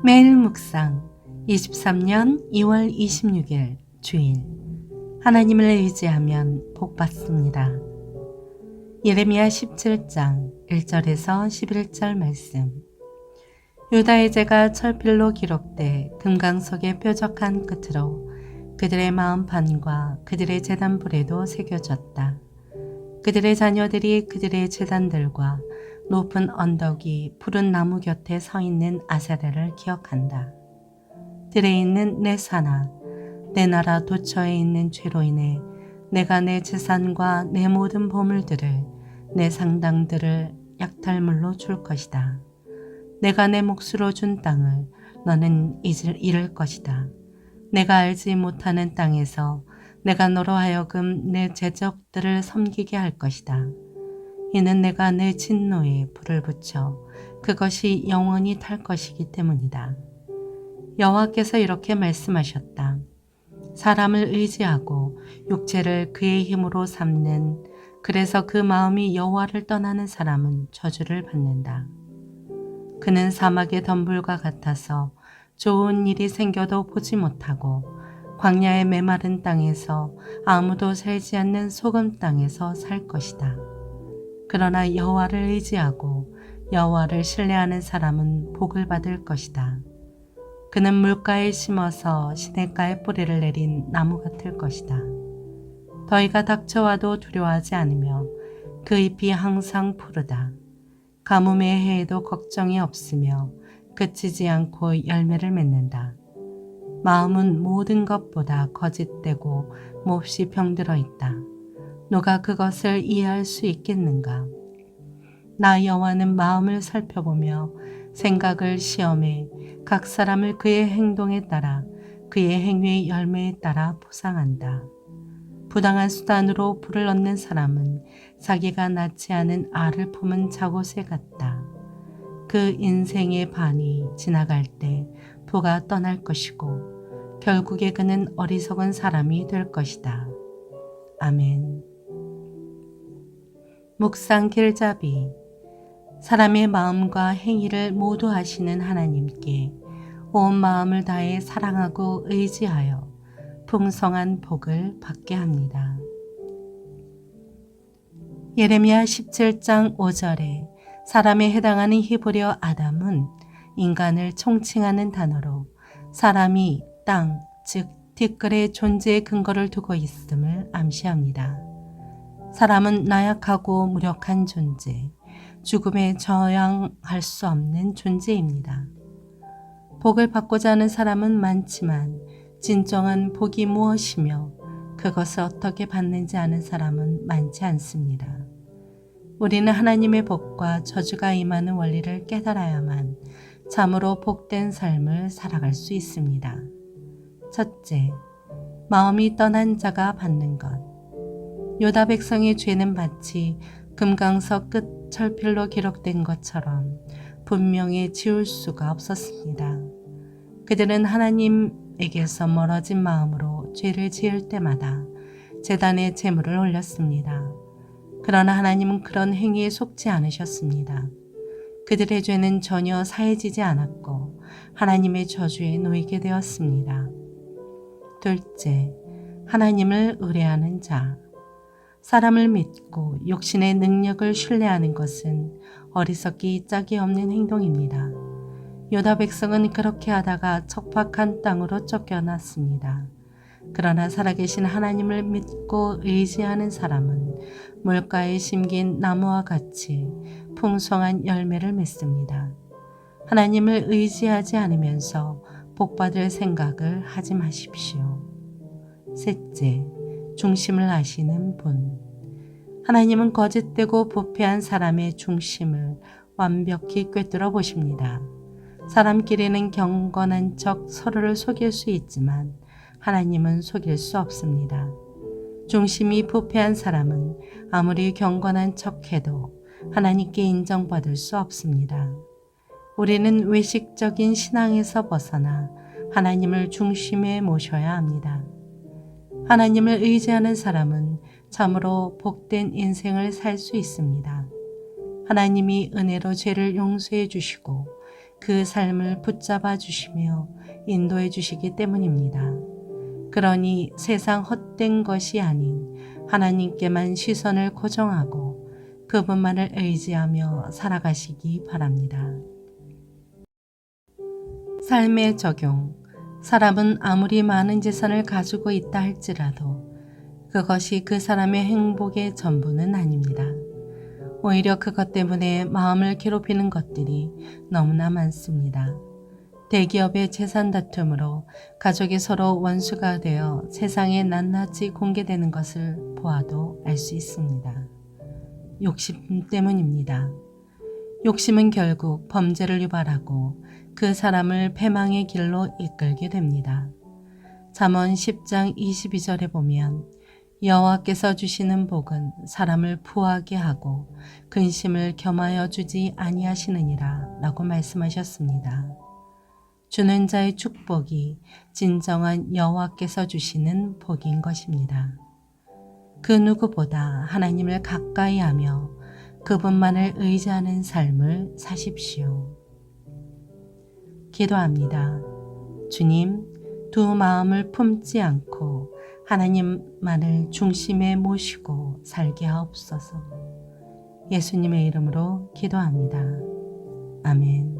매일 묵상 23년 2월 26일 주일. 하나님을 의지하면 복받습니다. 예레미야 17장 1절에서 11절 말씀. 유다의 죄가 철필로 기록돼 금강석의 뾰족한 끝으로 그들의 마음판과 그들의 제단불에도 새겨졌다. 그들의 자녀들이 그들의 제단들과 높은 언덕이 푸른 나무 곁에 서 있는 아세라를 기억한다. 들에 있는 내 산아, 내 나라 도처에 있는 죄로 인해 내가 내 재산과 내 모든 보물들을, 내 상당들을 약탈물로 줄 것이다. 내가 내 몫으로 준 땅을 너는 잃을 것이다. 내가 알지 못하는 땅에서 내가 너로 하여금 내 제적들을 섬기게 할 것이다. 이는 내가 내 진노에 불을 붙여 그것이 영원히 탈 것이기 때문이다. 여호와께서 이렇게 말씀하셨다. 사람을 의지하고 육체를 그의 힘으로 삼는, 그래서 그 마음이 여호와를 떠나는 사람은 저주를 받는다. 그는 사막의 덤불과 같아서 좋은 일이 생겨도 보지 못하고 광야의 메마른 땅에서 아무도 살지 않는 소금 땅에서 살 것이다. 그러나 여호와를 의지하고 여호와를 신뢰하는 사람은 복을 받을 것이다. 그는 물가에 심어서 시냇가에 뿌리를 내린 나무 같을 것이다. 더위가 닥쳐와도 두려워하지 않으며 그 잎이 항상 푸르다. 가뭄의 해에도 걱정이 없으며 그치지 않고 열매를 맺는다. 마음은 모든 것보다 거짓되고 몹시 병들어 있다. 누가 그것을 이해할 수 있겠는가? 나 여호와는 마음을 살펴보며 생각을 시험해 각 사람을 그의 행동에 따라 그의 행위의 열매에 따라 보상한다. 부당한 수단으로 불을 얻는 사람은 자기가 낳지 않은 알을 품은 자곳에 같다. 그 인생의 반이 지나갈 때 부가 떠날 것이고 결국에 그는 어리석은 사람이 될 것이다. 아멘. 묵상 길잡이. 사람의 마음과 행위를 모두 아시는 하나님께 온 마음을 다해 사랑하고 의지하여 풍성한 복을 받게 합니다. 예레미야 17장 5절에 사람에 해당하는 히브리어 아담은 인간을 총칭하는 단어로 사람이 땅, 즉 티끌의 존재의 근거를 두고 있음을 암시합니다. 사람은 나약하고 무력한 존재, 죽음에 저항할 수 없는 존재입니다. 복을 받고자 하는 사람은 많지만 진정한 복이 무엇이며 그것을 어떻게 받는지 아는 사람은 많지 않습니다. 우리는 하나님의 복과 저주가 임하는 원리를 깨달아야만 참으로 복된 삶을 살아갈 수 있습니다. 첫째, 마음이 떠난 자가 받는 것. 유다 백성의 죄는 마치 금강석 끝 철필로 기록된 것처럼 분명히 지울 수가 없었습니다. 그들은 하나님에게서 멀어진 마음으로 죄를 지을 때마다 제단에 제물을 올렸습니다. 그러나 하나님은 그런 행위에 속지 않으셨습니다. 그들의 죄는 전혀 사해지지 않았고 하나님의 저주에 놓이게 되었습니다. 둘째, 하나님을 의뢰하는 자. 사람을 믿고 육신의 능력을 신뢰하는 것은 어리석기 짝이 없는 행동입니다. 유다 백성은 그렇게 하다가 척박한 땅으로 쫓겨났습니다. 그러나 살아계신 하나님을 믿고 의지하는 사람은 물가에 심긴 나무와 같이 풍성한 열매를 맺습니다. 하나님을 의지하지 않으면서 복받을 생각을 하지 마십시오. 셋째, 중심을 아시는 분. 하나님은 거짓되고 부패한 사람의 중심을 완벽히 꿰뚫어 보십니다. 사람끼리는 경건한 척 서로를 속일 수 있지만 하나님은 속일 수 없습니다. 중심이 부패한 사람은 아무리 경건한 척해도 하나님께 인정받을 수 없습니다. 우리는 외식적인 신앙에서 벗어나 하나님을 중심에 모셔야 합니다. 하나님을 의지하는 사람은 참으로 복된 인생을 살 수 있습니다. 하나님이 은혜로 죄를 용서해 주시고 그 삶을 붙잡아 주시며 인도해 주시기 때문입니다. 그러니 세상 헛된 것이 아닌 하나님께만 시선을 고정하고 그분만을 의지하며 살아가시기 바랍니다. 삶의 적용. 사람은 아무리 많은 재산을 가지고 있다 할지라도 그것이 그 사람의 행복의 전부는 아닙니다. 오히려 그것 때문에 마음을 괴롭히는 것들이 너무나 많습니다. 대기업의 재산 다툼으로 가족이 서로 원수가 되어 세상에 낱낱이 공개되는 것을 보아도 알 수 있습니다. 욕심 때문입니다. 욕심은 결국 범죄를 유발하고 그 사람을 패망의 길로 이끌게 됩니다. 잠언 10장 22절에 보면 여호와께서 주시는 복은 사람을 부하게 하고 근심을 겸하여 주지 아니하시느니라 라고 말씀하셨습니다. 주는 자의 축복이 진정한 여호와께서 주시는 복인 것입니다. 그 누구보다 하나님을 가까이 하며 그분만을 의지하는 삶을 사십시오. 기도합니다. 주님, 두 마음을 품지 않고 하나님만을 중심에 모시고 살게 하옵소서. 예수님의 이름으로 기도합니다. 아멘.